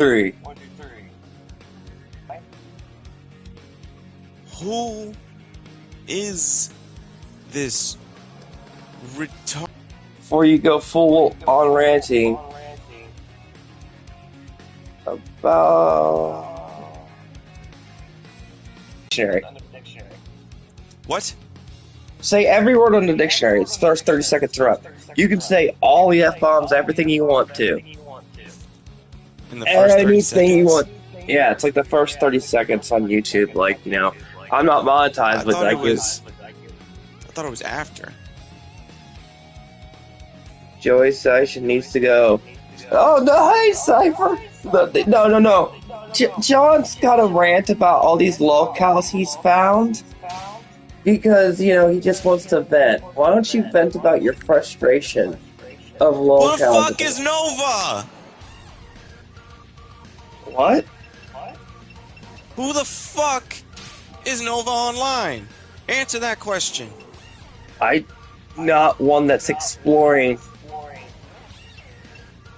Three. Who is this retard? Before you go full on ranting about dictionary. What? Say every word on the dictionary. It's first 30 seconds are up. You can say all the F-bombs, everything you want to. In the first 30 Anything you seconds? want. Yeah, it's like the first 30 seconds on YouTube. Like, you know, I'm not monetized, but I thought it was after. Joey Session needs to go. Oh, no, hey, Cypher! No. John's got a rant about all these locales he's found. Because, you know, he just wants to vent. Why don't you vent about your frustration of locales? Who the fuck is Nova? What? Who the fuck is Nova Online? Answer that question. I'm not one that's exploring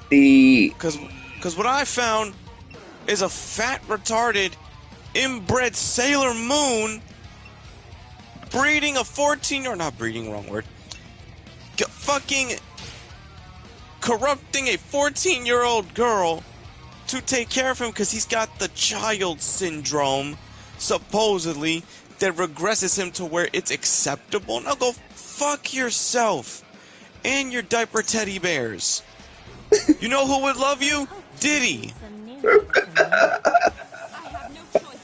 the... Cause what I found is a fat, retarded, inbred Sailor Moon breeding a 14-year-old... Not breeding, wrong word. Fucking corrupting a 14-year-old girl to take care of him because he's got the child syndrome, supposedly, that regresses him to where it's acceptable. Now go fuck yourself and your diaper teddy bears. You know who would love you? Diddy.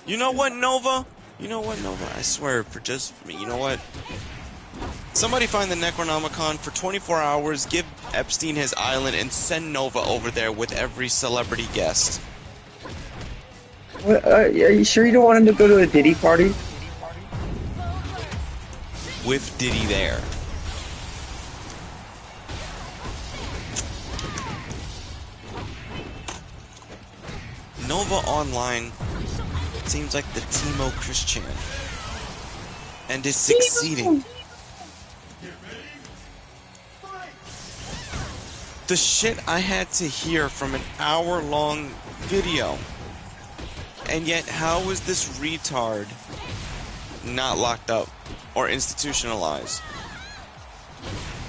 You know what, Nova? I swear, for just me, you know what? Somebody find the Necronomicon for 24 hours, give Epstein his island, and send Nova over there with every celebrity guest. Are you sure you don't want him to go to a Diddy party? With Diddy there. Nova Online seems like the Timo Christian. And is succeeding. The shit I had to hear from an hour-long video. And yet, how is this retard not locked up or institutionalized?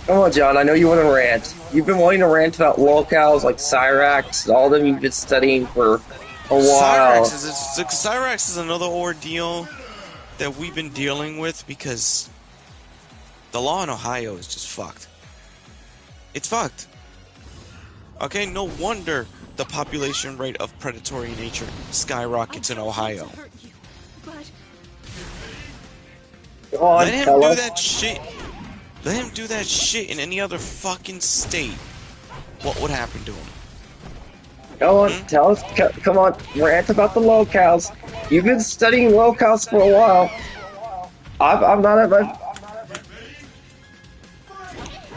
Come on, John, I know you want to rant. You've been wanting to rant about locales like Cyrax, all of them you've been studying for a while. Cyrax is another ordeal that we've been dealing with because the law in Ohio is just fucked. It's fucked. Okay, no wonder the population rate of predatory nature skyrockets in Ohio. Let him do that shit. Let him do that shit in any other fucking state. What would happen to him? Go on, tell us. Come on, rant about the locales. You've been studying locales for a while. I'm not at my...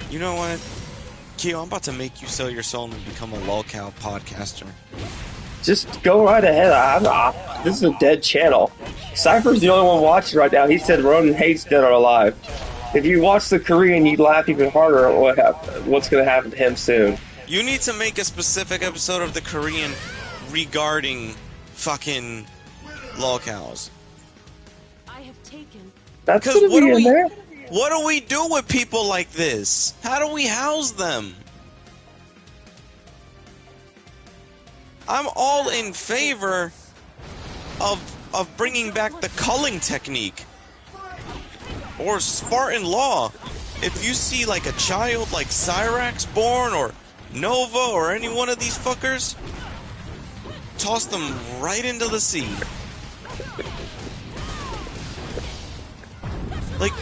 You know what? Keo, I'm about to make you sell your soul and become a lolcow podcaster. Just go right ahead. This is a dead channel. Cypher's the only one watching right now. He said Ronan hates Dead or Alive. If you watch the Korean, you'd laugh even harder at what's going to happen to him soon. You need to make a specific episode of the Korean regarding fucking lolcows. That's going to be in there. What do we do with people like this? How do we house them? I'm all in favor of bringing back the culling technique. Or Spartan law. If you see like a child like Cyrax born or Nova or any one of these fuckers, toss them right into the sea. Like,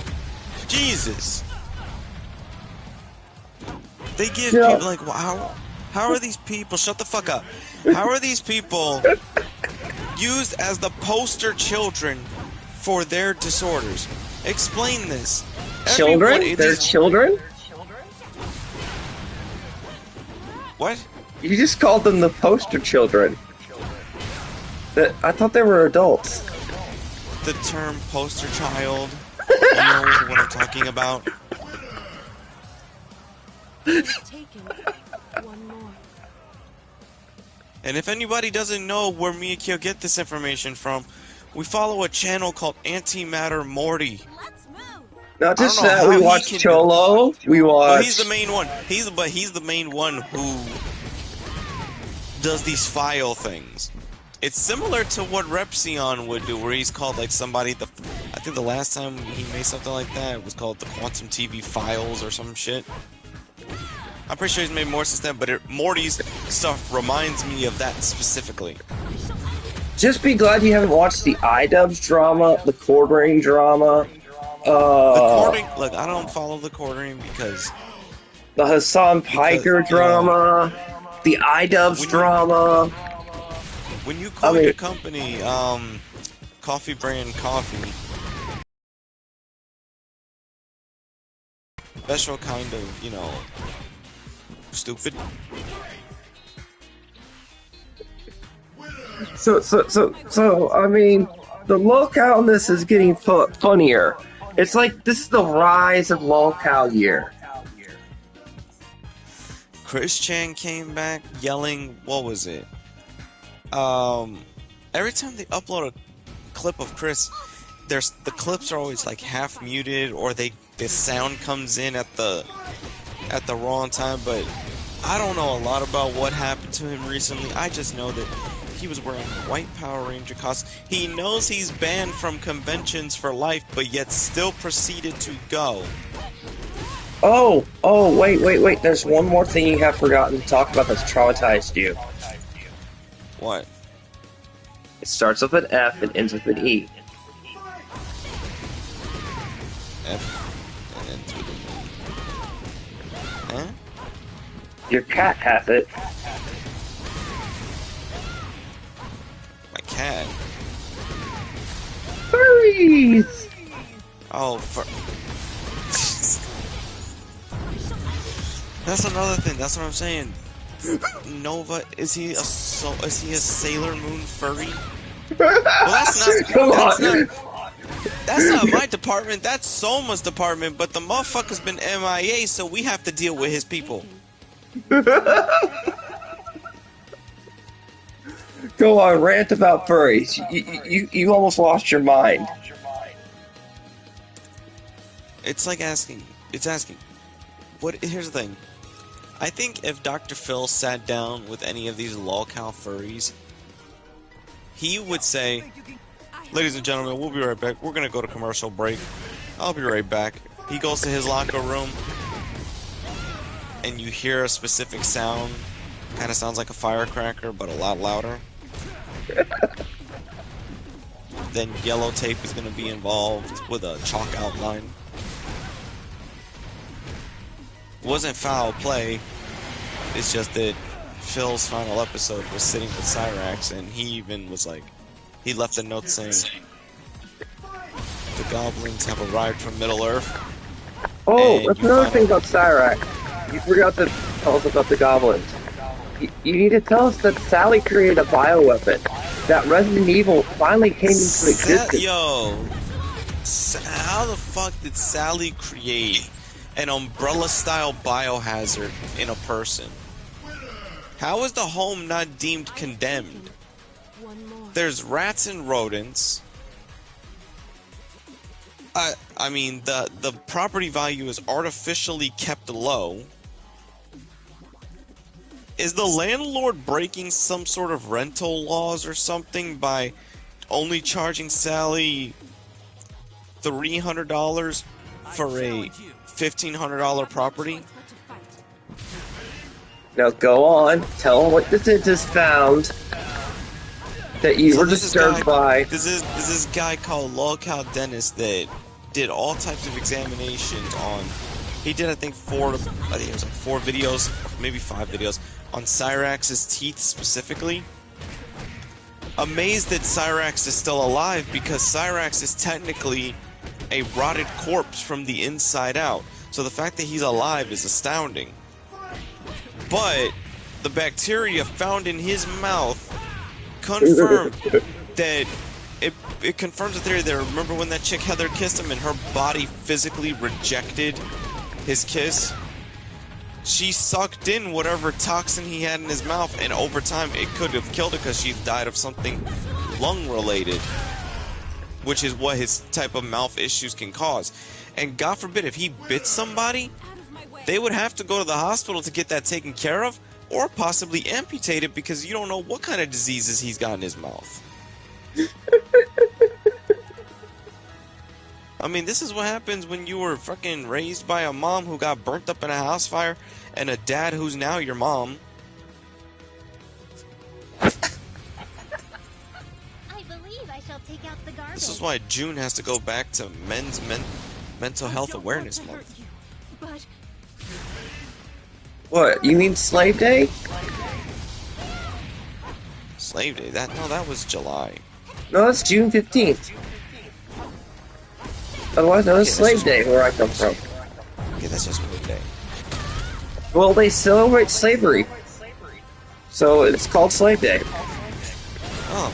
Jesus. They give people like, wow, how are these people, shut the fuck up. How are these people used as the poster children for their disorders? Explain this. Children? They're children? What? You just called them the poster children. I thought they were adults. The term poster child, you know what I'm talking about? And if anybody doesn't know where me and Kyo get this information from, we follow a channel called Antimatter Morty. Not I don't just know that, how we he watch can do. Cholo. We Well, he's the watch. main one. He's the main one who does these file things. It's similar to what Repsion would do, where he's called like somebody. I think the last time he made something like that, it was called the Quantum TV Files or some shit. I'm pretty sure he's made more since then, but Morty's stuff reminds me of that specifically. Just be glad you haven't watched the iDubbbz drama, the Quartering drama, The quartering, look, I don't follow the quartering because the Hassan Piker you know, drama, the iDubbbz drama. when you I coined mean, a company, Coffee Brand Coffee, special kind of, stupid. so, I mean, the localness is getting funnier. It's like this is the rise of local year. Chris Chan came back yelling, what was it? Every time they upload a clip of Chris, the clips are always like half muted, or the sound comes in at the wrong time. But I don't know a lot about what happened to him recently. I just know that he was wearing white Power Ranger costume. He knows he's banned from conventions for life, but yet still proceeded to go. Oh, wait. There's one more thing you have forgotten to talk about that's traumatized you. What? It starts with an F and ends with an E. F and ends with an E. Huh? Your cat has it. My cat. Furries! Oh, That's another thing. That's what I'm saying. Nova, is he a Sailor Moon furry? Well, that's not my department. That's Soma's department. But the motherfucker's been MIA, so we have to deal with his people. Go on, rant about furries. You almost lost your mind. It's like asking. It's asking. Here's the thing. I think if Dr. Phil sat down with any of these lolcow furries, he would say, "Ladies and gentlemen, we'll be right back. We're gonna go to commercial break. I'll be right back." He goes to his locker room, and you hear a specific sound. Kind of sounds like a firecracker, but a lot louder. Then yellow tape is gonna be involved with a chalk outline. Wasn't foul play. It's just that Phil's final episode was sitting with Cyrax, and he even was like, he left a note saying, "The goblins have arrived from Middle Earth." Oh, that's another thing about Cyrax. You forgot to tell us about the goblins. You need to tell us that Sally created a bioweapon. That Resident Evil finally came into existence. How the fuck did Sally create an Umbrella-style biohazard in a person? How is the home not deemed condemned? There's rats and rodents. I mean, the property value is artificially kept low. Is the landlord breaking some sort of rental laws or something by only charging Sally $300 for a $1,500 property? Now go on, tell them what the dentist found that you were disturbed by. There's this guy called Lowcows Dentist that did all types of examinations on. He did, I think it was like 4 videos, maybe 5 videos on Cyrax's teeth specifically. Amazed that Cyrax is still alive, because Cyrax is technically a rotted corpse from the inside out. So the fact that he's alive is astounding. But the bacteria found in his mouth confirmed that it confirms the theory that, remember when that chick Heather kissed him and her body physically rejected his kiss? she sucked in whatever toxin he had in his mouth, and over time it could have killed her because she died of something lung-related, which is what his type of mouth issues can cause. And God forbid, if he bit somebody, they would have to go to the hospital to get that taken care of, or possibly amputate it because you don't know what kind of diseases he's got in his mouth. I mean, this is what happens when you were fucking raised by a mom who got burnt up in a house fire and a dad who's now your mom. I believe I shall take out the garbage. This is why June has to go back to men's mental health awareness month. You, but What? You mean Slave Day? Slave Day? That was July. No, that's June 15th. Otherwise known as Slave Day, where I come from. Okay, that's just Moon Day. Well, they celebrate slavery, so it's called Slave Day. Oh.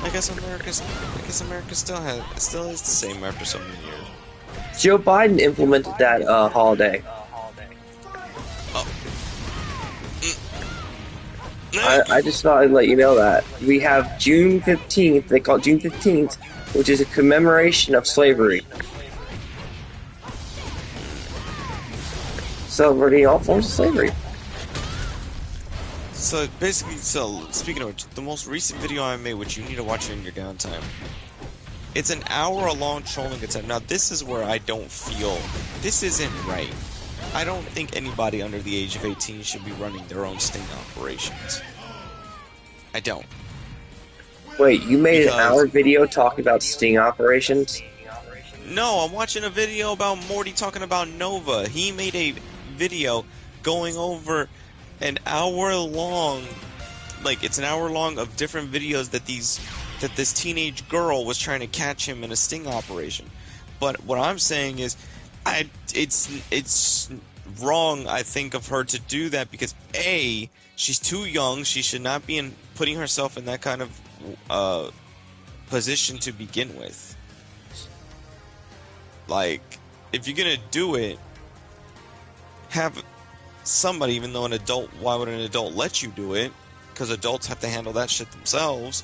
I guess America still is the same after so many years. Joe Biden implemented that holiday. Oh. I just thought I'd let you know that. We have June 15th, they call it June 15th, which is a commemoration of slavery. Celebrating all forms of slavery. So basically, speaking of which, the most recent video I made, which you need to watch in your downtime, it's an hour-long trolling attempt. Now this is where I don't feel, this isn't right. I don't think anybody under the age of 18 should be running their own sting operations. I don't. Wait, you made an hour video talking about sting operations? No, I'm watching a video about Morty talking about Nova. He made a video going over an hour long, like it's an hour long of different videos that this teenage girl was trying to catch him in a sting operation. But what I'm saying is, it's wrong, I think, of her to do that because A, she's too young. She should not be putting herself in that kind of position to begin with. Like, if you're gonna do it, have somebody, even though an adult, why would an adult let you do it? Because adults have to handle that shit themselves.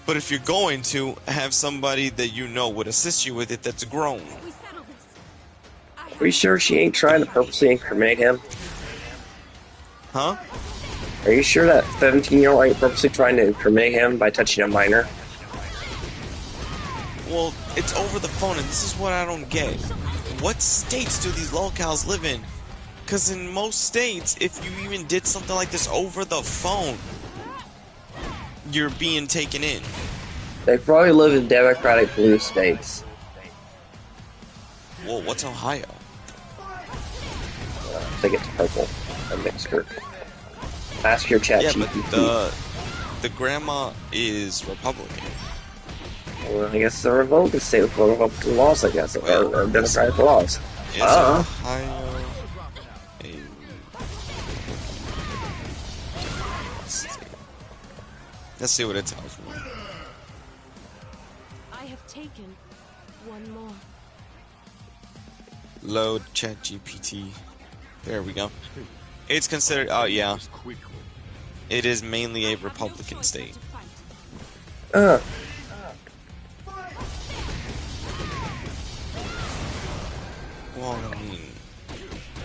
But if you're going to, have somebody that you know would assist you with it that's grown. Are you sure she ain't trying to purposely incriminate him? Huh? Are you sure that 17-year-old ain't purposely trying to incriminate him by touching a minor? Well, it's over the phone, and this is what I don't get. What states do these locals live in? Because in most states, if you even did something like this over the phone, you're being taken in. They probably live in Democratic blue states. Well, what's Ohio? I think it's purple. A mixture. Ask your chat Yeah, GPT. but the grandma is Republican. Well, I guess it's a Republican state with Republican laws, I guess, or Democratic laws. Is Ohio a state? Let's see what it tells me. I have taken one more. Load chat GPT. There we go. It's considered, oh yeah, it is mainly a Republican state. Uh. Well, I mean,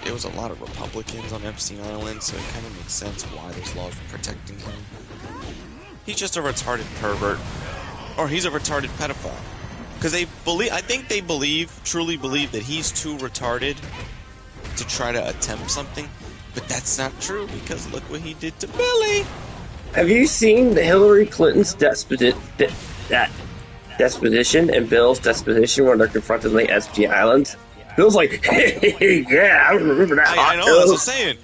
it was a lot of Republicans on Epstein Island, so it kind of makes sense why there's laws protecting him. He's just a retarded pervert. Or he's a retarded pedophile. Because they believe, I think they truly believe that he's too retarded to try to attempt something. But that's not true, because look what he did to Billy! Have you seen the Hillary Clinton's disposition and Bill's disposition when they're confronted on the SG Islands? Bill's like, hey, yeah, I remember that. I know, that's what I'm saying.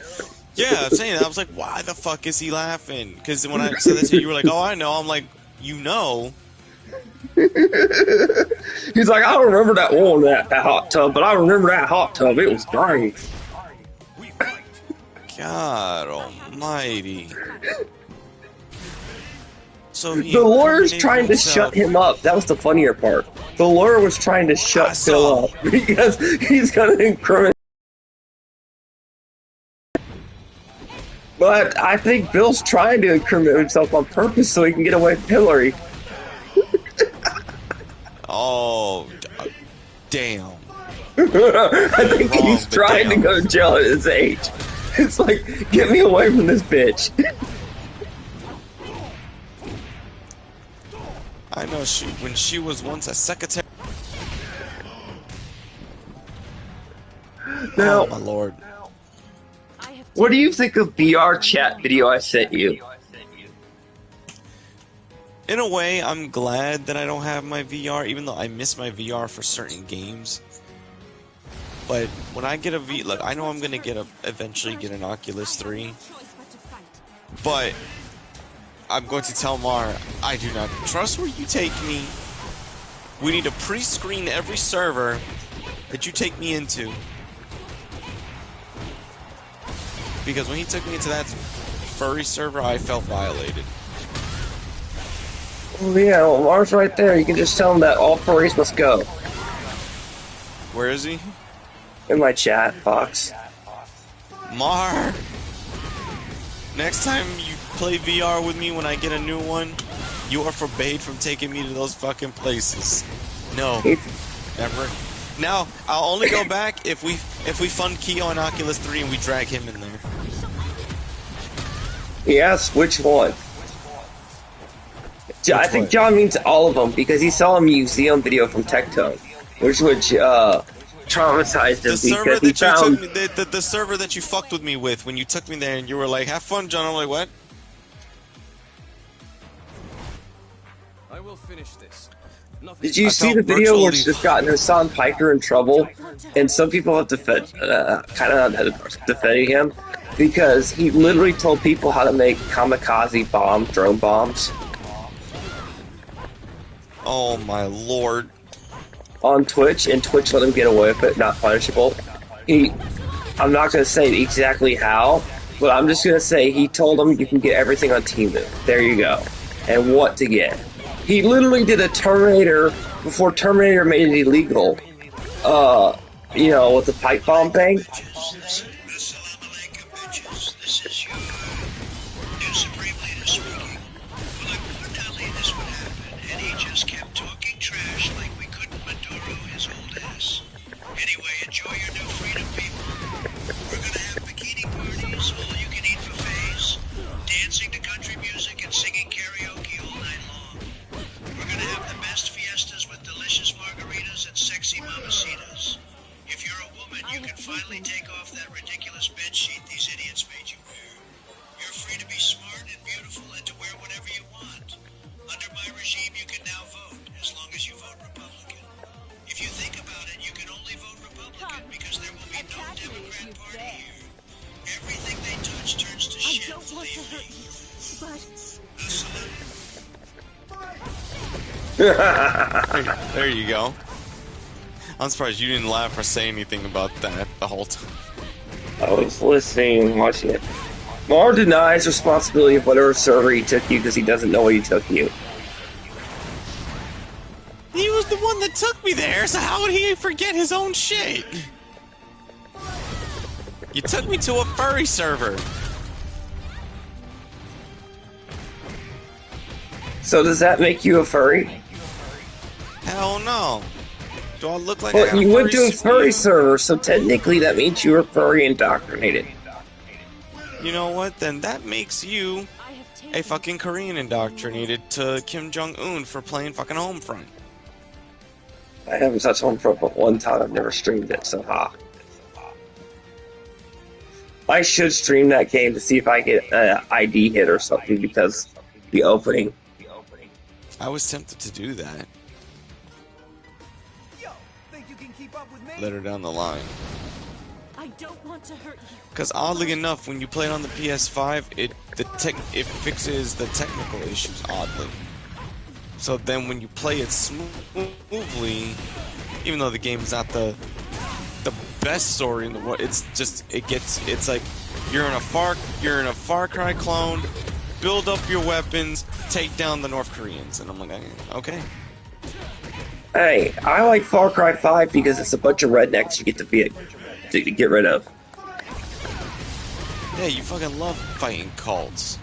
Yeah, I'm saying that. I was like, why the fuck is he laughing? Because when I said that to you, you were like, oh, I know. I'm like, you know. He's like, I don't remember that one, that hot tub, but I remember that hot tub. It was great. God almighty. So the lawyer's trying to shut him up. That was the funnier part. The lawyer was trying to shut Bill up because he's gonna incriminate But I think Bill's trying to incriminate himself on purpose so he can get away from Hillary. Oh, damn. I think Wrong, he's but trying to damn. go to jail at his age. It's like, get me away from this bitch. I know when she was once a secretary. Now, Oh my lord. I have what do you think of VR chat video I sent you? In a way, I'm glad that I don't have my VR, even though I miss my VR for certain games. But when I get look, I know I'm gonna eventually get an Oculus 3, but I'm going to tell Mar, I do not trust where you take me. We need to pre-screen every server that you take me into. Because when he took me into that furry server, I felt violated. Oh yeah, well, Mars right there. You can just tell him that all furries must go. Where is he? In my chat box. Mar! Next time you play VR with me when I get a new one, you are forbade from taking me to those fucking places. No. Never. Now, I'll only go back if we fund Keo on Oculus 3 and we drag him in there. Yes, which one? I think one? John means all of them because he saw a museum video from Tectone, which traumatized him The server because he that you found. took me, the server that you fucked with me with when you took me there and you were like, "Have fun, John." I'm like, "What?" I will finish this. Nothing. Did you I see felt the video where virtually- it's just gotten Hassan Piker in trouble, and some people have kind of defending him because he literally told people how to make kamikaze drone bombs Oh my lord! on Twitch, and Twitch let him get away with it, not punishable. I'm not going to say exactly how, but I'm just going to say he told them you can get everything on Temu. There you go. And what to get. He literally did a Terminator before Terminator made it illegal. With the pipe bomb thing. Assalamu alaikum, bitches. This is your new Supreme Leader speaking. Well, I warned Ali this would happen, and he just kept talking trash like we couldn't Maduro his old ass. Anyway, enjoy your new freedom, people. We're gonna have bikini parties, all you can eat buffets, dancing to country music and singing karaoke all night long. We're gonna have the best fiestas with delicious margaritas and sexy mamacitas. If you're a woman, you can finally take off that ridiculous bed sheet these idiots made you wear. You're free to be smart and beautiful and to wear whatever you want. Under my regime, you can now vote, as long as you vote Republican. If you think about it, you can only vote Republican because there will be no Democrat Party here. Everything they touch turns to I shit, don't want to believe hurt me. you, but There you go. I'm surprised you didn't laugh or say anything about that the whole time. I was listening and watching it. Mar denies responsibility of whatever server he took you because he doesn't know where he took you. He was the one that took me there, so how would he forget his own shit? You took me to a furry server. So does that make you a furry? Hell no. Do I look like I Well, got you went to a furry suit? server, so technically that means you were furry indoctrinated. You know what? Then that makes you I have taken a fucking Korean indoctrinated to Kim Jong-un for playing fucking Homefront. I haven't touched Homefront but one time. I've never streamed it, so ha. I should stream that game to see if I get an ID hit or something because the opening. I was tempted to do that. Later down the line. I don't want to hurt you. Because oddly enough, when you play it on the PS5, it fixes the technical issues oddly. So then when you play it smoothly, even though the game is not the best story in the world, it's like you're in a Far Cry clone, build up your weapons, take down the North Koreans, and I'm like, okay. Hey, I like Far Cry 5 because it's a bunch of rednecks you get to get rid of. Yeah, you fucking love fighting cults.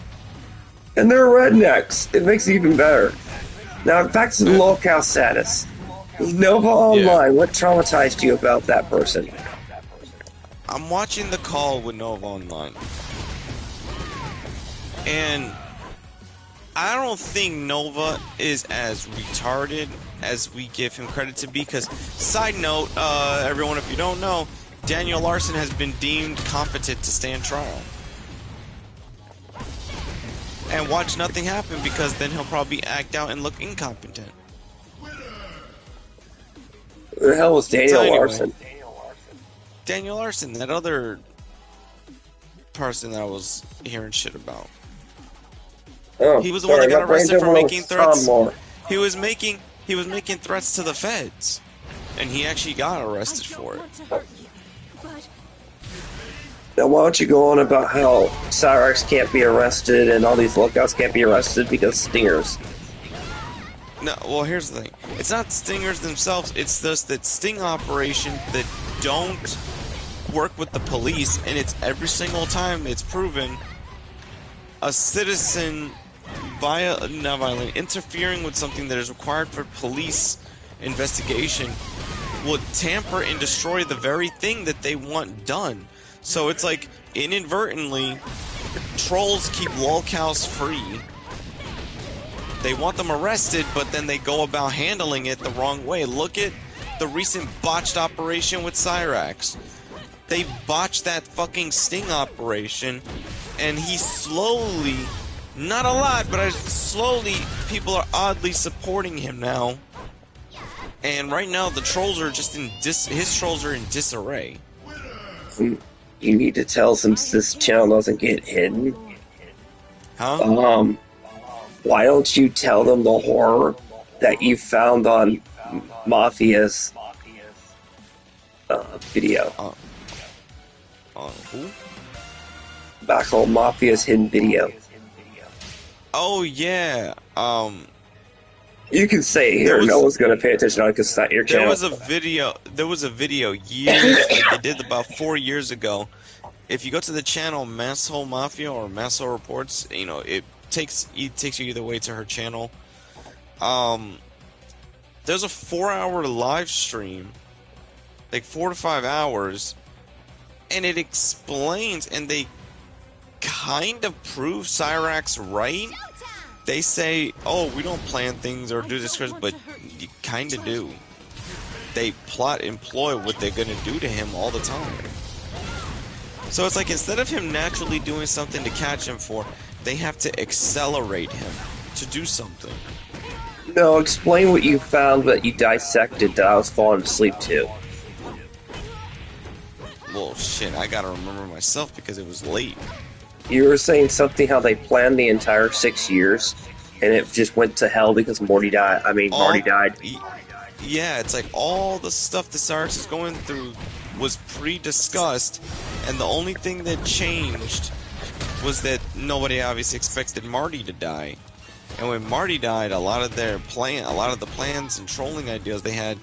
And they're rednecks. It makes it even better. Now, back to the lowcow status. Nova Online, what traumatized you about that person? I'm watching the call with Nova Online. And I don't think Nova is as retarded as we give him credit to be, because, side note, everyone, if you don't know, Daniel Larson has been deemed competent to stand trial. And watch nothing happen, because then he'll probably act out and look incompetent. Who the hell was Daniel anyway, Larson? Daniel Larson, that other person that I was hearing shit about. Oh, He was the one that got arrested for making threats. More. He was making threats to the feds, and he actually got arrested for it. Want to hurt you, but Now, why don't you go on about how Cyrax can't be arrested and all these lookouts can't be arrested because stingers? No, well, here's the thing. It's not stingers themselves. It's just that sting operations that don't work with the police, and it's every single time it's proven a citizen not violent, interfering with something that is required for police investigation would tamper and destroy the very thing that they want done. So it's like, inadvertently, trolls keep lolcows free. They want them arrested, but then they go about handling it the wrong way. Look at the recent botched operation with Cyrax. They botched that fucking sting operation, and he slowly, not a lot, but slowly, people are oddly supporting him now. And right now, the trolls are just his trolls are in disarray. You need to tell us since this channel doesn't get hidden. Huh? Why don't you tell them the horror that you found on Mafia's video? Who? Back on Mafia's hidden video. Oh yeah. You can say it here. No one's gonna pay attention on it because it's not your channel. There was a video years. They did about 4 years ago. If you go to the channel Masshole Mafia or Masshole Reports, you know it takes you either way to her channel. There's a 4-hour live stream, like 4 to 5 hours, and it explains, and they kind of prove Cyrax right. They say, oh, we don't plan things or do this, but you kind of do. They employ what they're going to do to him all the time. So it's like, instead of him naturally doing something to catch him for, they have to accelerate him to do something. No, explain what you found that you dissected that I was falling asleep to. Well, shit, I gotta remember myself because it was late. You were saying something how they planned the entire 6 years, and it just went to hell because Marty died. Yeah, it's like all the stuff the Cyrax is going through was pre-discussed, and the only thing that changed was that nobody obviously expected Marty to die. And when Marty died, a lot of the plans and trolling ideas they had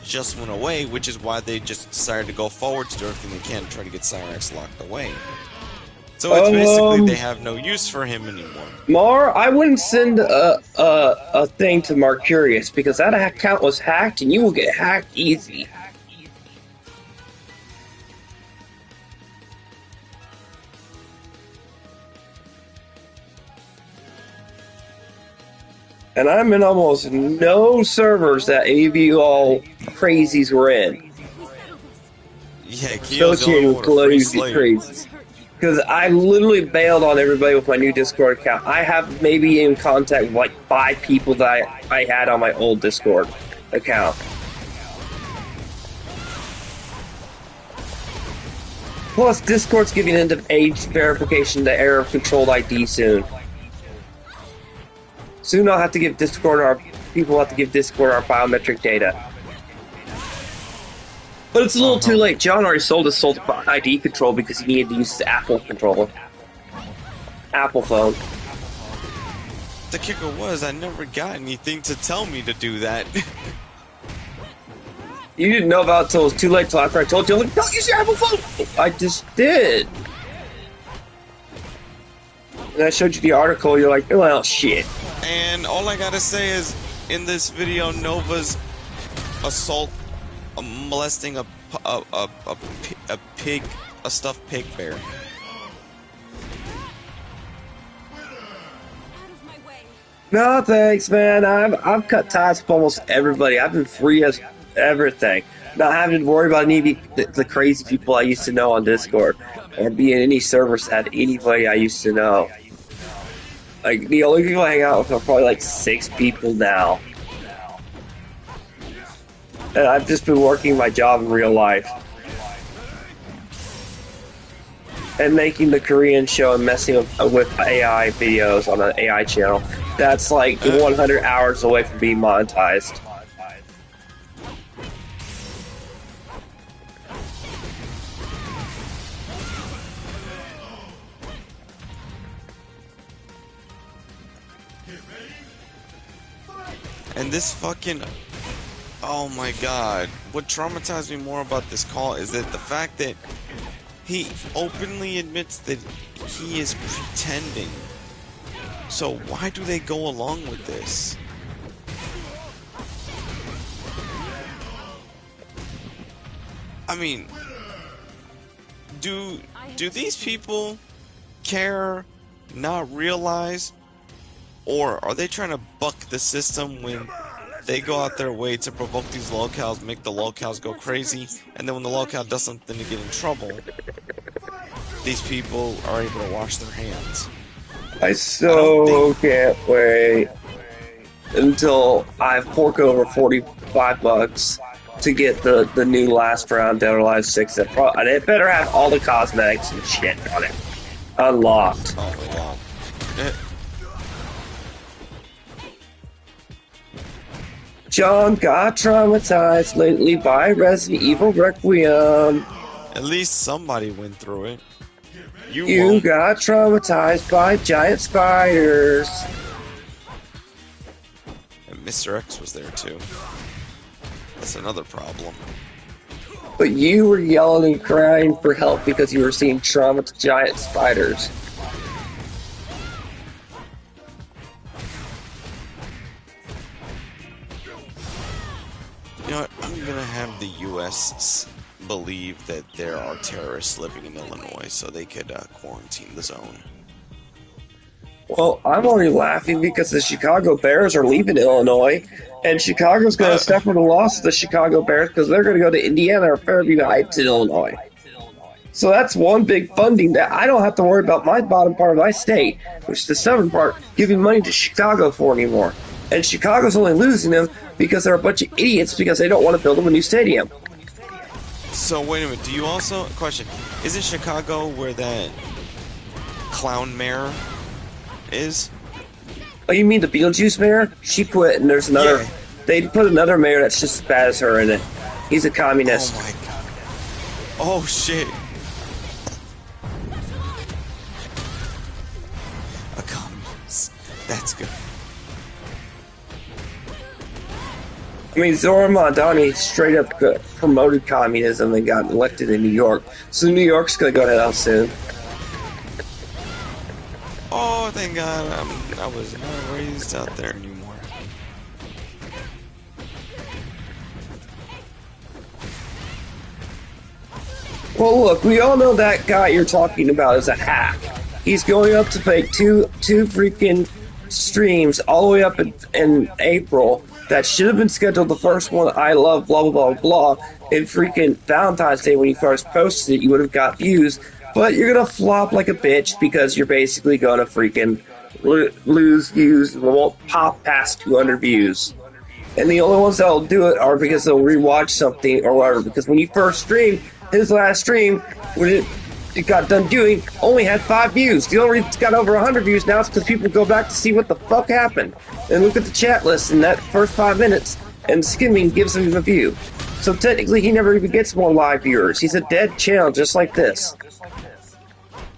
just went away, which is why they just decided to go forward to do everything they can to try to get Cyrax locked away. So it's basically they have no use for him anymore. I wouldn't send a thing to Mercurius because that account was hacked, and you will get hacked easy. And I'm in almost no servers that any of you all crazies were in. Yeah, Associated with crazies. Because I literally bailed on everybody with my new Discord account. I have maybe in contact with like 5 people that I had on my old Discord account. Plus, Discord's giving into age verification to error controlled ID soon. Soon I'll have to give people have to give Discord our biometric data. But it's a little too late. John already sold his ID control because he needed to use his Apple controller. Apple phone. The kicker was, I never got anything to tell me to do that. You didn't know about it until it was too late, till after I told you, like, don't use your Apple phone! I just did. And I showed you the article, you're like, well, shit. And all I gotta say is, in this video, Nova's assault, molesting a pig, a stuffed pig bear. Out of my way. No, thanks, man. I've cut ties with almost everybody. I've been free as everything. Not having to worry about any of the crazy people I used to know on Discord. Or be in any servers that had anybody I used to know. Like, the only people I hang out with are probably like 6 people now. And I've just been working my job in real life. And making the Korean show and messing with AI videos on an AI channel. That's like 100 hours away from being monetized. And this fucking... Oh my god. What traumatized me more about this call is that the fact that he openly admits that he is pretending. So why do they go along with this? I mean, do these people care, not realize, or are they trying to buck the system when they go out their way to provoke these lowcows, make the lowcows go crazy, and then when the lowcow does something to get in trouble, these people are able to wash their hands? I can't wait until I fork over $45 to get the new last round Dead or Alive 6. And it better have all the cosmetics and shit on it unlocked. Oh my god. John got traumatized lately by Resident Evil Requiem. At least somebody went through it. You You got traumatized by giant spiders. And Mr. X was there too. That's another problem. But you were yelling and crying for help because you were seeing traumatized giant spiders. You know what? I'm gonna have the U.S. believe that there are terrorists living in Illinois so they could quarantine the zone. Well, I'm only laughing because the Chicago Bears are leaving Illinois, and Chicago's going to suffer the loss of the Chicago Bears because they're going to go to Indiana or Fairview Heights in Illinois. So that's one big funding that I don't have to worry about my bottom part of my state, which is the southern part, giving money to Chicago for anymore. And Chicago's only losing them because they're a bunch of idiots because they don't want to build them a new stadium. So wait a minute, do you also... Question, isn't Chicago where that clown mayor is? Oh, you mean the Beetlejuice mayor? She quit, and there's another... Yeah. They put another mayor that's just as bad as her in it. He's a communist. Oh my god. Oh shit. A communist. That's good. I mean, Zoran Mondani straight up promoted communism and got elected in New York. So New York's going to go to hell soon. Oh, thank God, I was not raised out there anymore. Well, look, we all know that guy you're talking about is a hack. He's going up to make two freaking streams all the way up in April that should have been scheduled. The first one, I love blah, blah, blah, blah, in freaking Valentine's Day when you first posted it, you would have got views. But you're going to flop like a bitch because you're basically going to freaking lose views and won't pop past 200 views. And the only ones that'll do it are because they'll rewatch something or whatever. Because when you first streamed, his last stream, when it got done doing, only had 5 views. The only reason it's got over 100 views now is because people go back to see what the fuck happened. And look at the chat list in that first 5 minutes, and skimming gives him a view. So technically, he never even gets more live viewers. He's a dead channel just like this.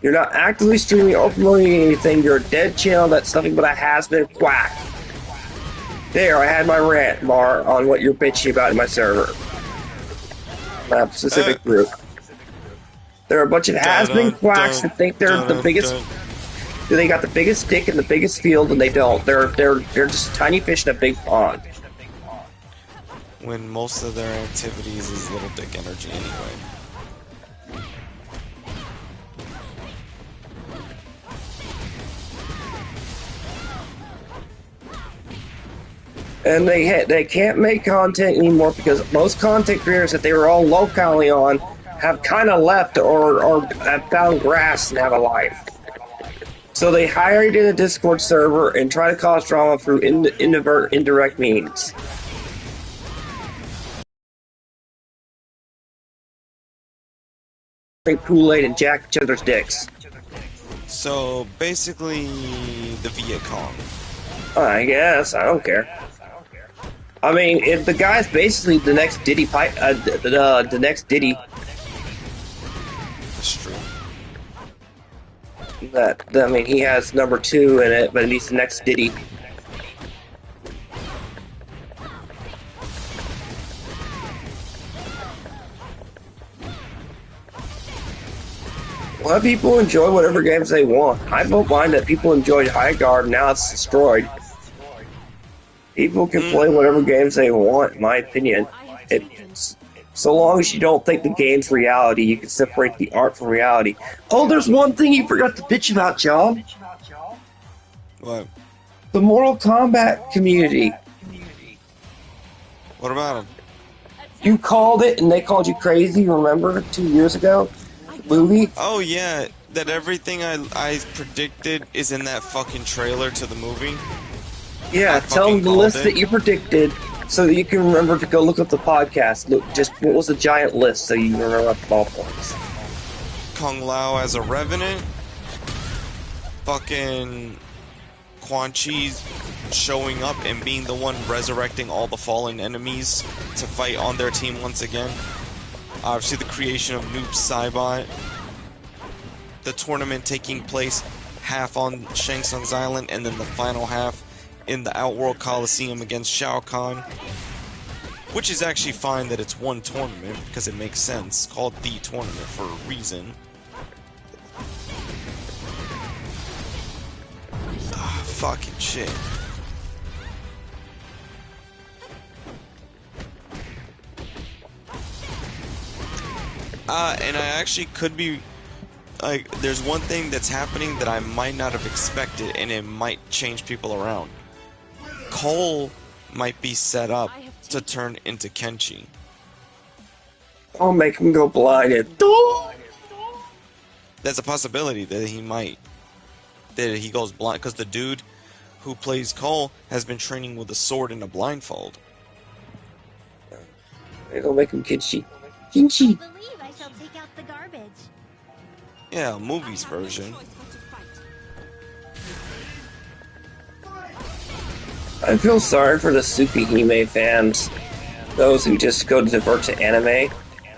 You're not actively streaming or promoting anything. You're a dead channel that's nothing but a has-been quack. There, I had my rant, Mar, on what you're bitching about in my server. My specific group. There are a bunch of has-been quacks that think they're the biggest... They got the biggest dick in the biggest field, and they don't. They're just tiny fish in a big pond. When most of their activities is little dick energy anyway. And they can't make content anymore because most content creators that they were all locally on have kind of left or have found grass and have a life. So they hired in a Discord server and try to cause drama through indirect means. Drink Kool-Aid and jack each other's dicks. So basically, the Viet Cong. I guess I don't care. I mean, if the guy's basically the next Diddy the next Diddy. That's true. I mean, he has number 2 in it, but he's the next Diddy. A lot of people enjoy whatever games they want. I don't mind that people enjoyed High Guard, now it's destroyed. People can play whatever games they want, in my opinion. So long as you don't think the game's reality, you can separate the art from reality. Oh, there's one thing you forgot to bitch about, John. What? The Mortal Kombat community. What about him? You called it, and they called you crazy, remember, 2 years ago? Movie? Oh yeah, that everything I predicted is in that fucking trailer to the movie. Yeah, tell them the list that you predicted so that you can remember to go look up the podcast. Look, just what was the giant list so you can remember the ballpoints. Kung Lao as a revenant. Fucking Quan Chi's showing up and being the one resurrecting all the fallen enemies to fight on their team once again. Obviously the creation of Noob Saibot. The tournament taking place half on Shang Tsung's island and then the final half in the Outworld Coliseum against Shao Kahn. Which is actually fine that it's one tournament because it makes sense. Called the tournament for a reason. Ah, fucking shit. And I actually could be, like, there's one thing that's happening that I might not have expected, and it might change people around. Cole might be set up to turn into Kenshi. I'll make him go blinded. There's a possibility that he might, that he goes blind, because the dude who plays Cole has been training with a sword and a blindfold. It'll make him Kenshi. Kenshi! Believe I shall take out the garbage. Yeah, a movie's version. I feel sorry for the Tsukihime fans, those who just go to divert to anime,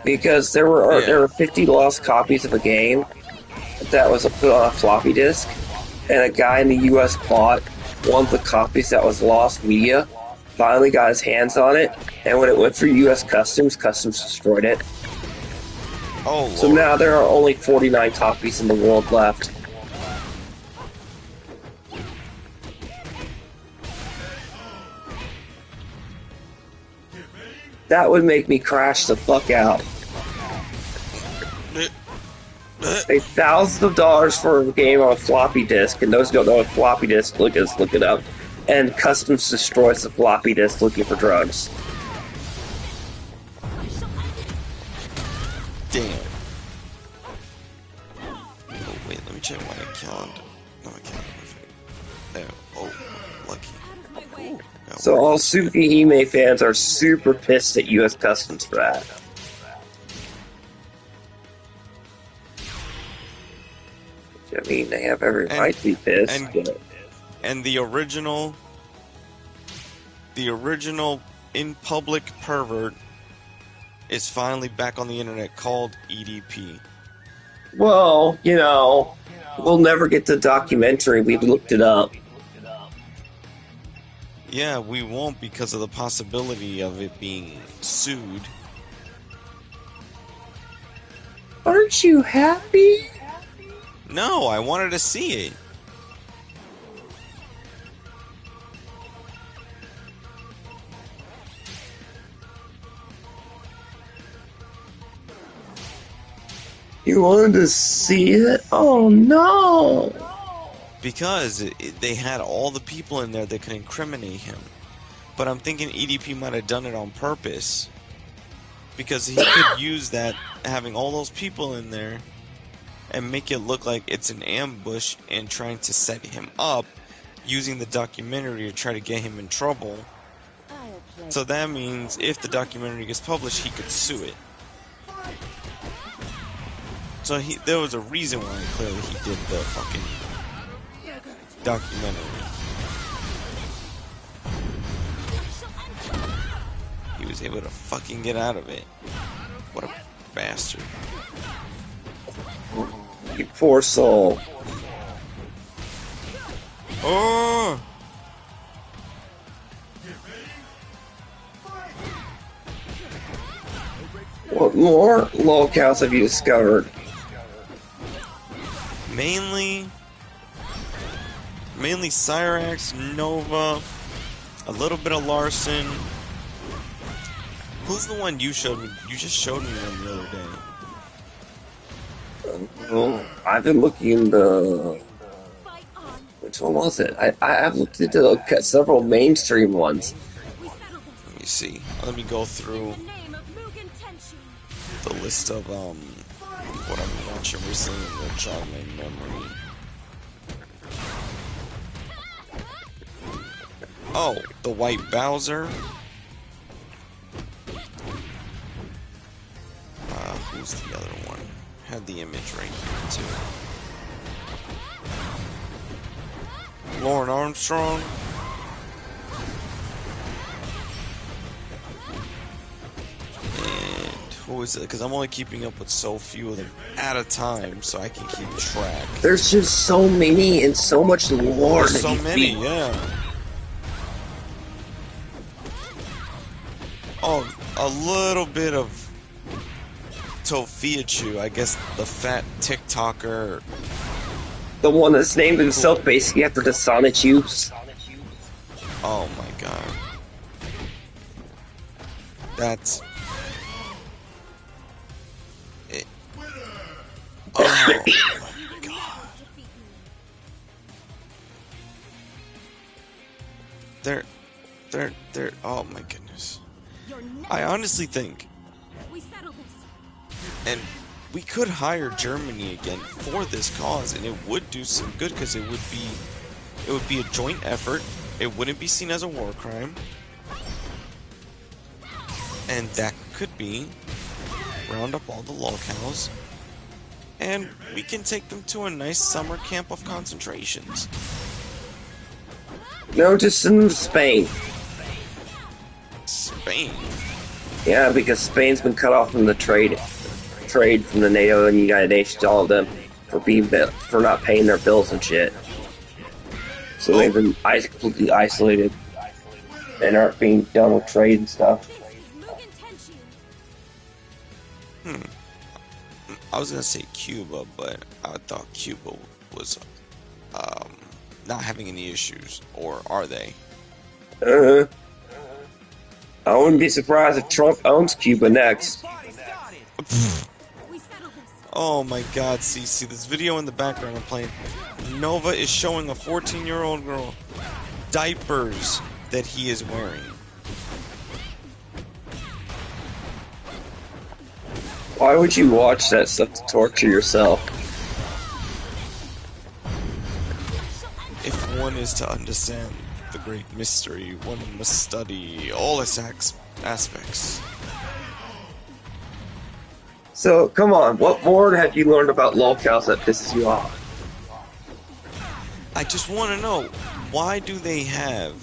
because there were 50 lost copies of a game that was put on a floppy disk, and a guy in the U.S. bought one of the copies that was lost media, finally got his hands on it, and when it went through U.S. Customs destroyed it. Oh, Lord. So now there are only 49 copies in the world left. That would make me crash the fuck out. Pay thousands of dollars for a game on a floppy disk, and those who don't know what floppy disk look it up. And Customs destroys the floppy disk looking for drugs. Damn. Oh, wait, let me check my calendar. No, my calendar. There. Oh, lucky. Ooh, So all Tsukihime fans are super pissed at U.S. Customs for that. I mean, they have every right to be pissed. And the original in public pervert is finally back on the internet, called EDP. Well, you know, we'll never get the documentary. We looked it up. Yeah, we won't because of the possibility of it being sued. Aren't you happy? No, I wanted to see it. You wanted to see it? Oh no! Because they had all the people in there that could incriminate him. But I'm thinking EDP might have done it on purpose. Because he could use that, having all those people in there, and make it look like it's an ambush and trying to set him up, using the documentary to try to get him in trouble. So that means if the documentary gets published, he could sue it. So there was a reason why clearly he did the fucking documentary. He was able to fucking get out of it. What a bastard. You poor soul. Oh! What more locales have you discovered? Mainly Cyrax, Nova, a little bit of Larson. Who's the one you showed me? You just showed me one the other day. Well, I've been looking in the... Which one was it? I've looked into several mainstream ones. Let me see. Let me go through the list of what I've been watching recently and jog my memory. Oh, the White Bowser. Who's the other one? Had the image right here too. Lauren Armstrong. And who is it? Because I'm only keeping up with so few of them at a time, so I can keep track. There's just so many and so much lore. There's so many, yeah. Oh, a little bit of Tofiachu, I guess the fat TikToker. The one that's named himself basically after the Sonic-Cubes. Oh my god. That's... it. Oh my god. They're, oh my goodness. I honestly think, and we could hire Germany again for this cause, and it would do some good because it would be a joint effort. It wouldn't be seen as a war crime, and that could be round up all the locals, and we can take them to a nice summer camp of concentrations. No, just in Spain. Spain. Yeah, because Spain's been cut off from the trade from the NATO and United Nations, all of them, for not paying their bills and shit. So they've been completely isolated and aren't being done with trade and stuff. I was gonna say Cuba, but I thought Cuba was not having any issues, or are they? I wouldn't be surprised if Trump owns Cuba next. Oh my god, see this video in the background I'm playing. Nova is showing a 14-year-old girl diapers that he is wearing. Why would you watch that stuff to torture yourself? If one is to understand the great mystery, one must study all its aspects. So, come on, what more have you learned about locales that pisses you off? I just want to know, why do they have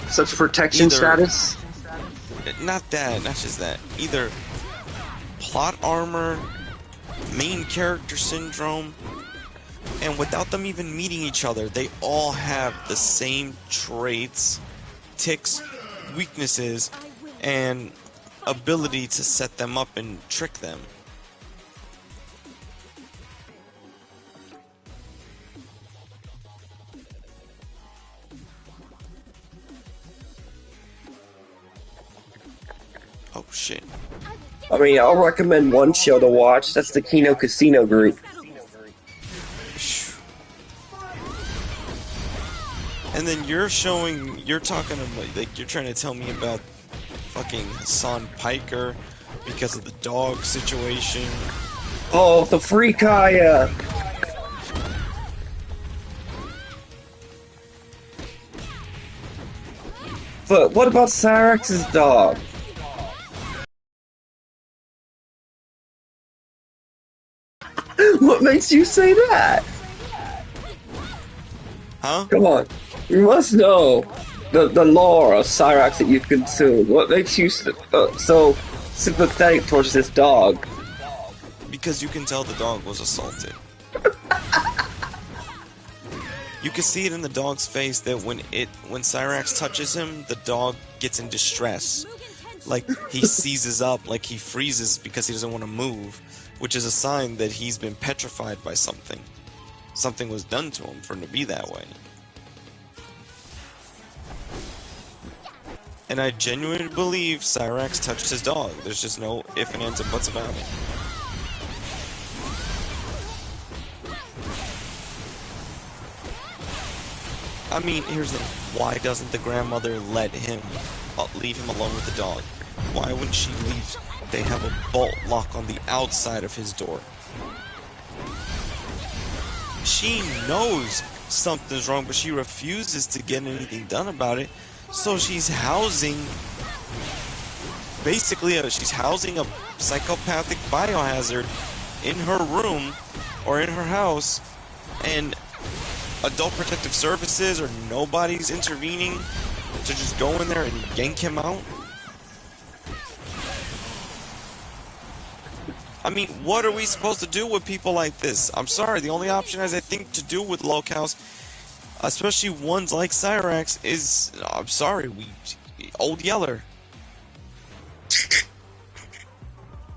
such protection status? Not just that. Either plot armor, main character syndrome, and without them even meeting each other, they all have the same traits, ticks, weaknesses, and ability to set them up and trick them. Oh shit. I mean, I'll recommend one show to watch. That's the Kino Casino Group. And then you're talking about, like, you're trying to tell me about fucking Hassan Piker because of the dog situation. Oh, the freak Kaya. But what about Cyrex's dog? What makes you say that? Huh? Come on, you must know the lore of Cyrax that you've consumed. What makes you so sympathetic towards this dog? Because you can tell the dog was assaulted. You can see it in the dog's face that when Cyrax touches him, the dog gets in distress. Like, he seizes up, like he freezes because he doesn't want to move, which is a sign that he's been petrified by something. Something was done to him for him to be that way. And I genuinely believe Cyrax touched his dog. There's just no ifs and ands and buts about it. I mean, here's the thing. Why doesn't the grandmother let him leave him alone with the dog? Why wouldn't she leave? They have a bolt lock on the outside of his door. She knows something's wrong, but she refuses to get anything done about it. So she's housing, basically, she's housing a psychopathic biohazard in her room or in her house, and Adult Protective Services or nobody's intervening to just go in there and yank him out. I mean, what are we supposed to do with people like this? I'm sorry, the only option as I think to do with Lowcows, especially ones like Cyrax, is, I'm sorry, Old Yeller.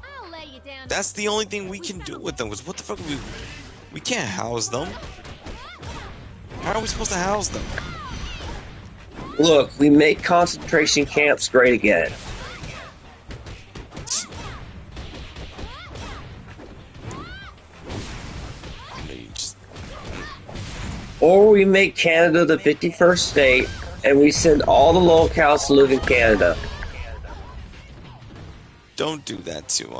I'll lay you down. That's the only thing we can do with them, because what the fuck, we can't house them. How are we supposed to house them? Look, we make concentration camps great again. Or we make Canada the 51st state, and we send all the locals to live in Canada. Don't do that to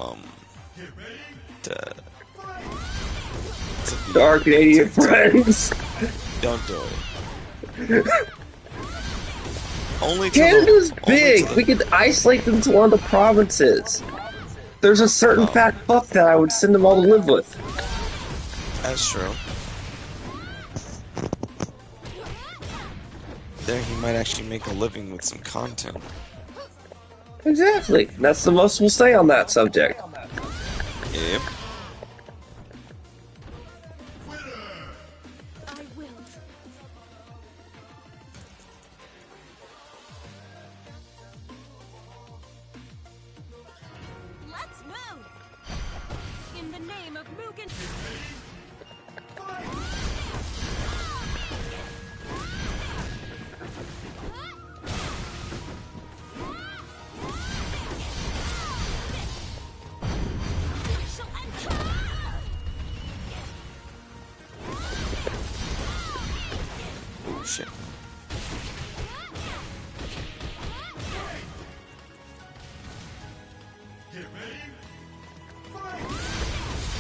our Canadian friends. Don't do it. Only to Canada's the, big. only to the, We could isolate them to one of the provinces. There's a certain fat fuck that I would send them all to live with. That's true. There, he might actually make a living with some content. Exactly. That's the most we'll say on that subject. Yep. I will. Let's move. In the name of Mugen. Oh shit.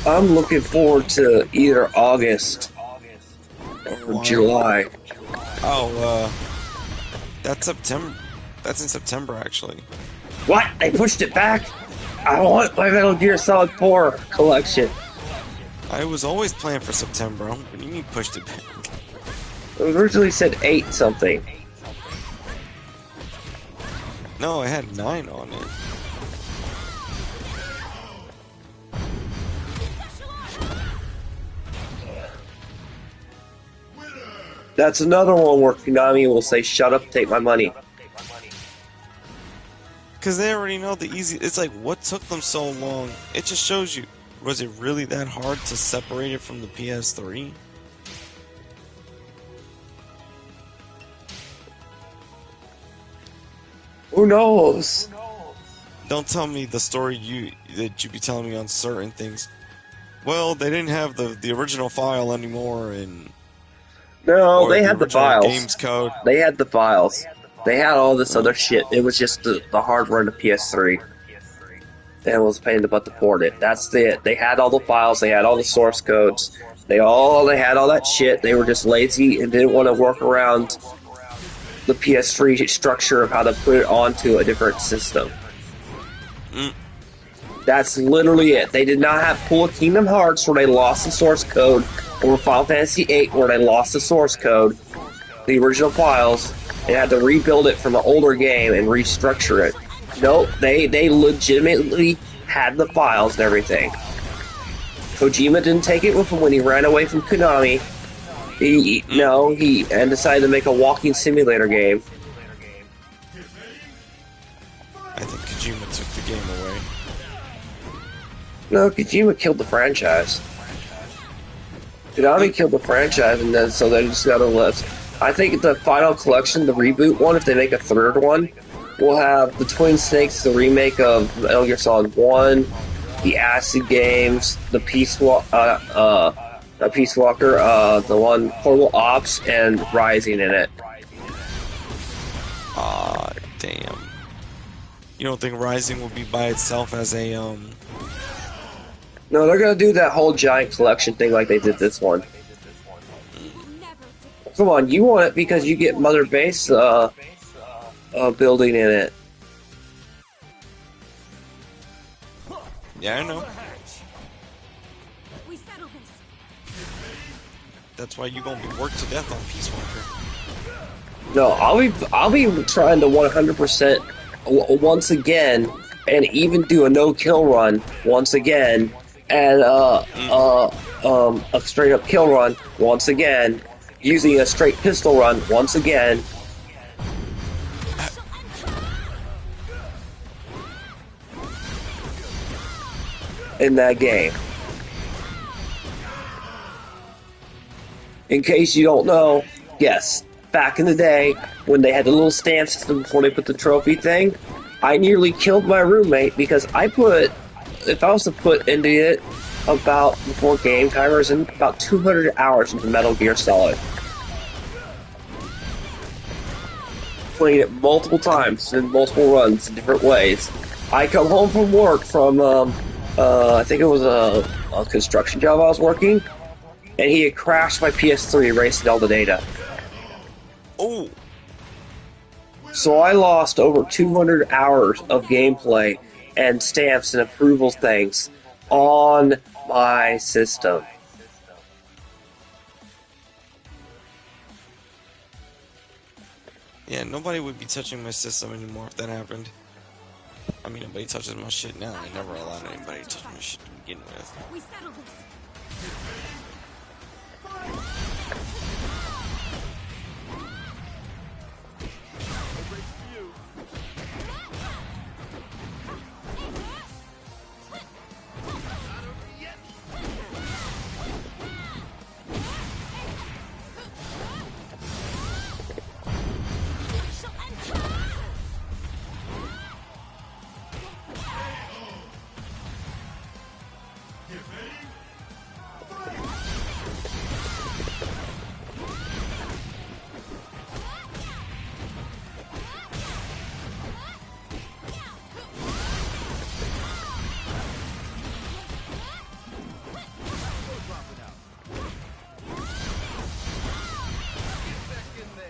I'm looking forward to either August or July. Oh, that's September. That's in September, actually. What? They pushed it back? I want my Metal Gear Solid 4 collection. I was always planning for September. What do you mean pushed it back? It originally said 8 something. No, I had 9 on it. That's another one where Konami will say, shut up, take my money. Because they already know the easy... It's like, what took them so long? It just shows you, was it really that hard to separate it from the PS3? Who knows? don't tell me the story that you be telling me on certain things. Well, they didn't have the original file anymore, and No, or they the had the original files. game's code. They had the files. They had all this Oh. other shit. It was just the hardware in the PS3. And it was a pain in the butt to port it. That's it. They had all the files. They had all the source codes. They had all that shit. They were just lazy and didn't want to work around the PS3 structure of how to put it onto a different system. Mm. That's literally it. They did not have pull a Kingdom Hearts where they lost the source code, or Final Fantasy VIII where they lost the source code, the original files. They had to rebuild it from an older game and restructure it. Nope, they legitimately had the files and everything. Kojima didn't take it with him when he ran away from Konami. He decided to make a walking simulator game. I think Kojima took the game away. No, Kojima killed the franchise. Konami killed the franchise, and then so they just got a list. I think the final collection, the reboot one, if they make a third one, will have the Twin Snakes, the remake of Metal Gear Solid 1, the Acid games, the Peace Walker, the one Portable Ops, and Rising in it. Ah, damn. You don't think Rising will be by itself as a No, they're gonna do that whole giant collection thing like they did this one. Come on, you want it because you get Mother Base building in it. Yeah, I know. We settle this. That's why you gonna be worked to death on Peace Walker. No, I'll be trying to 100% once again, and even do a no-kill run once again, and a straight-up kill run once again, using a straight pistol run once again. In that game. In case you don't know, yes, back in the day, when they had the little stamp system before they put the trophy thing, I nearly killed my roommate because if I was to put into it about, before game timers, in about 200 hours into Metal Gear Solid. Playing it multiple times in multiple runs in different ways. I come home from work from, I think it was a construction job I was working, and he had crashed my PS3, erasing all the data. Oh, So I lost over 200 hours of gameplay and stamps and approval things on my system. yeah, nobody would be touching my system anymore if that happened. I mean, nobody touches my shit now. I never allowed anybody to touch my shit to begin with. We settle this.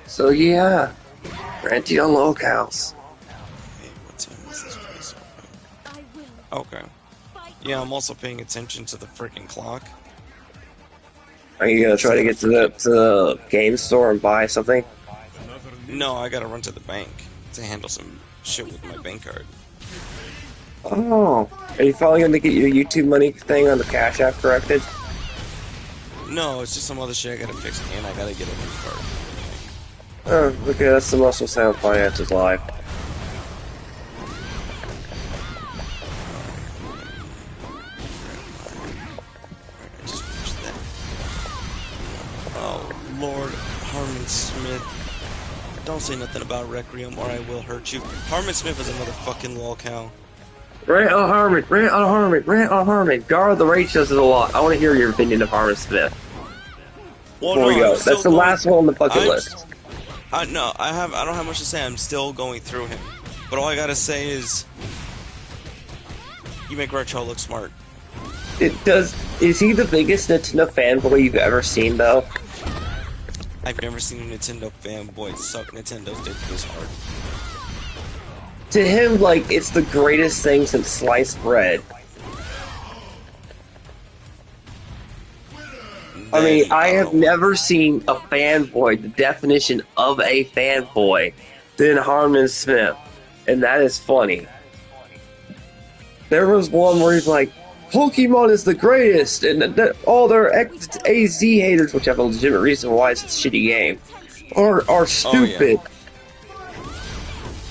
So yeah, renting on Lowcows. Hey, what time is this place open? I will Okay. fight. Yeah, I'm also paying attention to the freaking clock. Are you gonna try to get to the game store and buy something? No, I gotta run to the bank to handle some shit with my bank card. Oh, are you finally gonna get your YouTube money thing on the Cash App corrected? No, it's just some other shit I gotta fix, and I gotta get a new card. Oh, okay, that's the Muscle Sound Finances Live. I just finished that. Oh, Lord, Harmon Smith. Don't say nothing about Requiem or I will hurt you. Harmon Smith is a motherfucking lolcow. Rant on Harmon, rant on Harmon, rant on Harmon. Gar the Rage does it a lot. I want to hear your opinion of Harmon Smith. Well, Before we no, go, I'm still that's the going, last one on the bucket I'm, list. no, I don't have much to say. I'm still going through him. But all I gotta say is, you make Retro look smart. Is he the biggest Nintendo fanboy you've ever seen, though? I've never seen a Nintendo fanboy suck Nintendo's dick this hard. To him, like, it's the greatest thing since sliced bread. I mean, I have never seen a fanboy, the definition of a fanboy, than Harmon Smith. And that is funny. There was one where he's like, Pokemon is the greatest, and all their AZ haters, which have a legitimate reason why it's a shitty game, are stupid. Oh, yeah.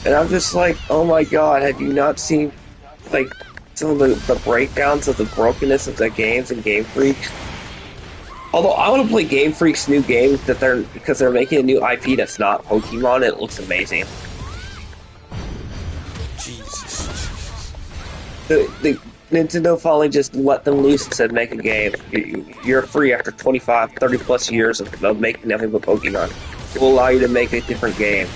And I'm just like, oh my god, have you not seen, like, some of the breakdowns of the brokenness of the games and Game Freak? Although I want to play Game Freak's new game because they're making a new IP that's not Pokemon, and it looks amazing. Jesus. The Nintendo finally just let them loose and said, make a game. You're free after 25, 30 plus years of making nothing but Pokemon. It will allow you to make a different game.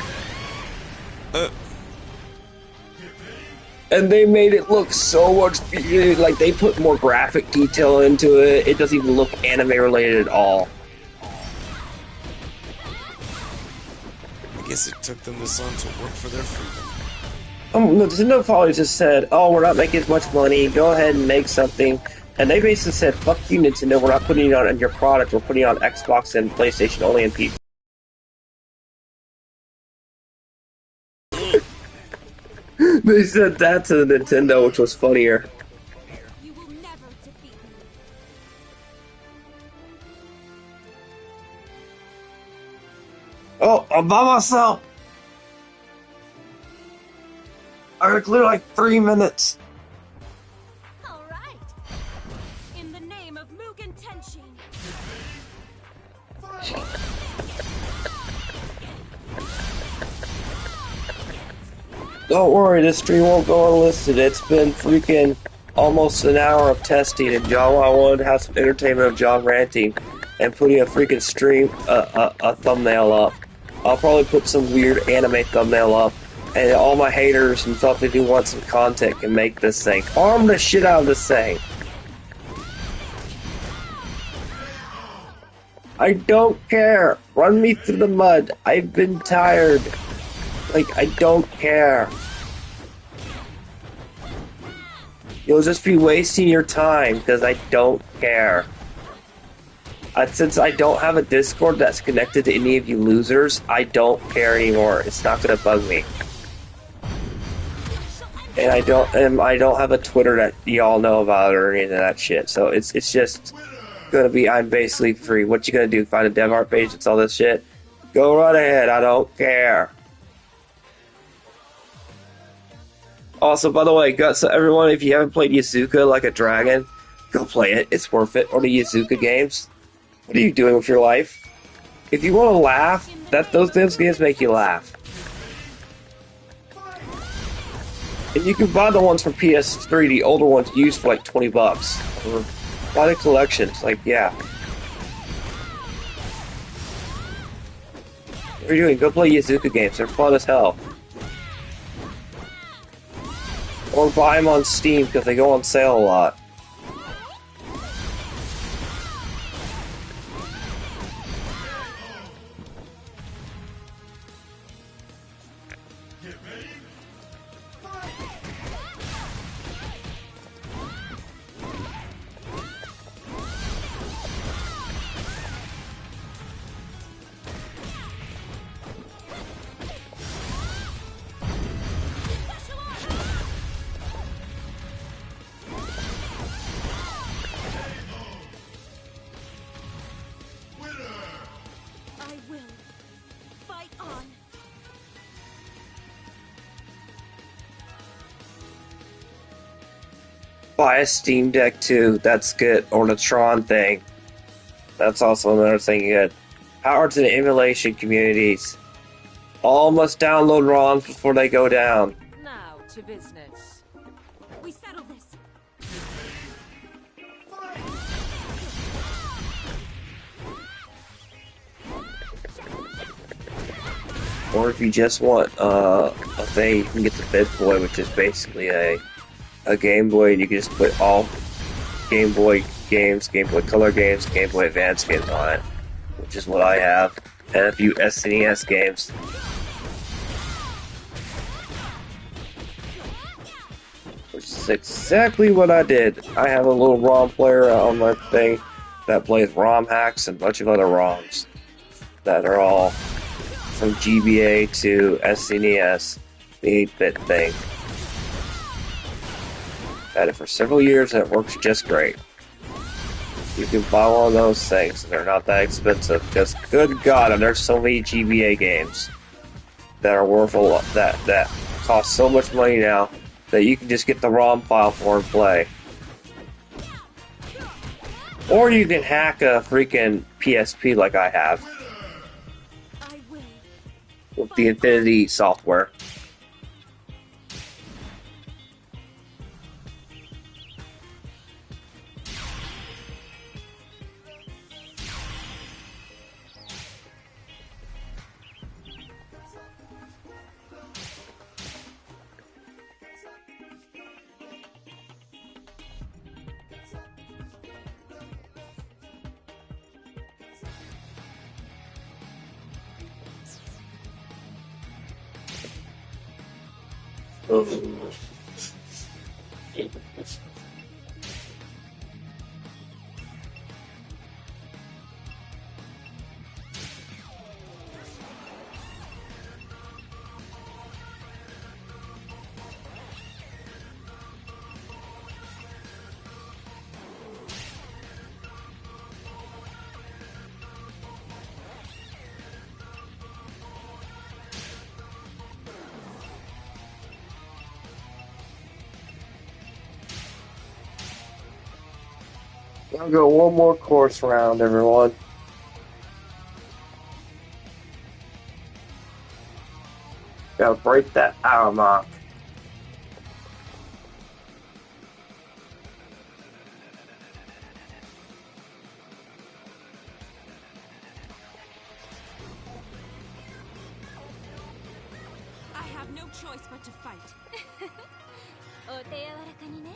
And they made it look so much better. Like, they put more graphic detail into it. It doesn't even look anime related at all. I guess it took them this long to work for their freedom. Nintendo probably just said, oh, we're not making as much money, go ahead and make something. And they basically said, fuck you, Nintendo, we're not putting it on your product, we're putting it on Xbox and PlayStation only and PC. They said that to the Nintendo, which was funnier. You will never defeat me. Oh, I'm by myself. I gotta clear like 3 minutes. All right. In the name of Mugen Tenshin. Don't worry, this stream won't go unlisted. It's been freaking almost an hour of testing, and John, I wanted to have some entertainment of John ranting and putting a freaking stream, a thumbnail up. I'll probably put some weird anime thumbnail up, and all my haters and stuff that do want some content can make this thing. Arm the shit out of this thing. I don't care. Run me through the mud. I've been tired. Like, I don't care. You'll just be wasting your time, because I don't care. Since I don't have a Discord that's connected to any of you losers, I don't care anymore. It's not gonna bug me. And I don't have a Twitter that y'all know about or any of that shit. So it's just gonna be, I'm basically free. What you gonna do? Find a dev art page that's all this shit? Go right ahead, I don't care. Also, by the way, so everyone, if you haven't played Yazuka Like a Dragon, go play it. It's worth it. Or the Yazuka games. What are you doing with your life? If you want to laugh, those games make you laugh. And you can buy the ones from PS3, the older ones used for like $20. Or buy the collections, like, yeah. What are you doing? Go play Yazuka games. They're fun as hell. Or buy them on Steam because they go on sale a lot. I will. Fight on. Buy a Steam Deck too, that's good. Or the Tron thing. That's also another thing good. Power to the emulation communities. All must download ROMs before they go down. Now to business. We Or if you just want a thing, you can get the Bit Boy, which is basically a Game Boy, and you can just put all Game Boy games, Game Boy Color games, Game Boy Advance games on it, which is what I have, and a few SNES games. Which is exactly what I did. I have a little ROM player on my thing that plays ROM hacks and a bunch of other ROMs that are all from GBA to SNES, the 8-bit thing. Had it for several years and it works just great. You can buy one of those things and they're not that expensive because, good God, there's so many GBA games that are worth a lot, that cost so much money now that you can just get the ROM file for and play. Or you can hack a freaking PSP like I have I will. with the Infinity software. I'll go one more course round, everyone. Gotta break that hour mark. I have no choice but to fight. お手柔らかにね。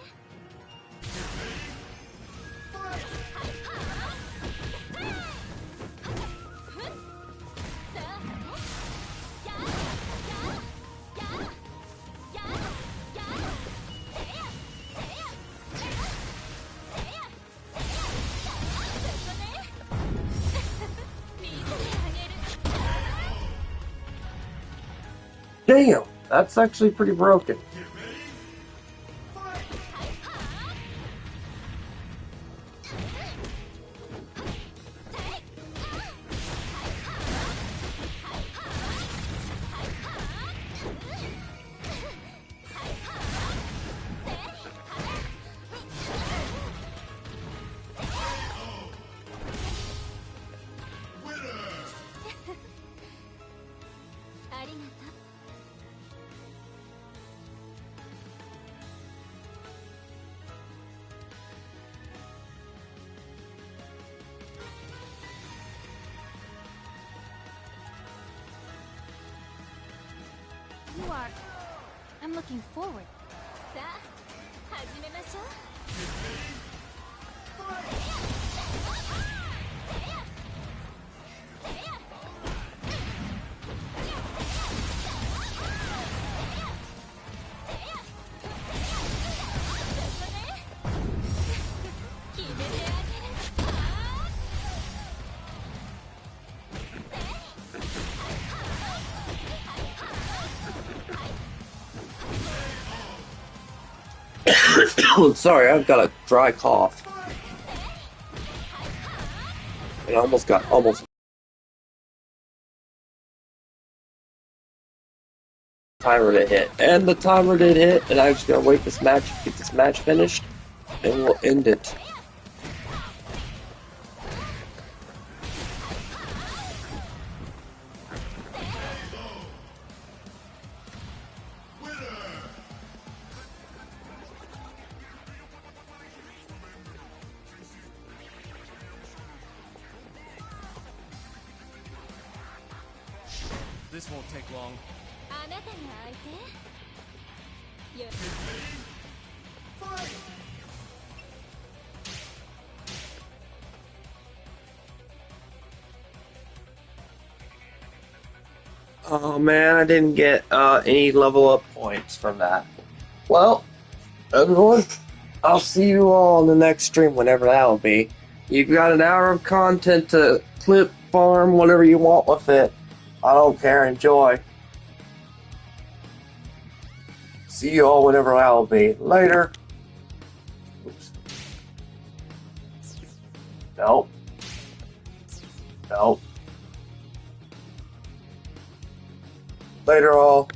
Damn, that's actually pretty broken. You are. I'm looking forward. さあ、始めましょう。決めてあげる。Sorry, I've got a dry cough. And I almost timer to hit. And the timer did hit, and I'm just gonna wait this match, get this match finished, and we'll end it. This won't take long. あなたが相手よ Oh man, I didn't get any level up points from that. Well, everyone, I'll see you all in the next stream, whenever that'll be. You've got an hour of content to clip, farm, whatever you want with it. I don't care, enjoy. See you all whenever that'll be. Later. Oops. Nope. Nope. Later all.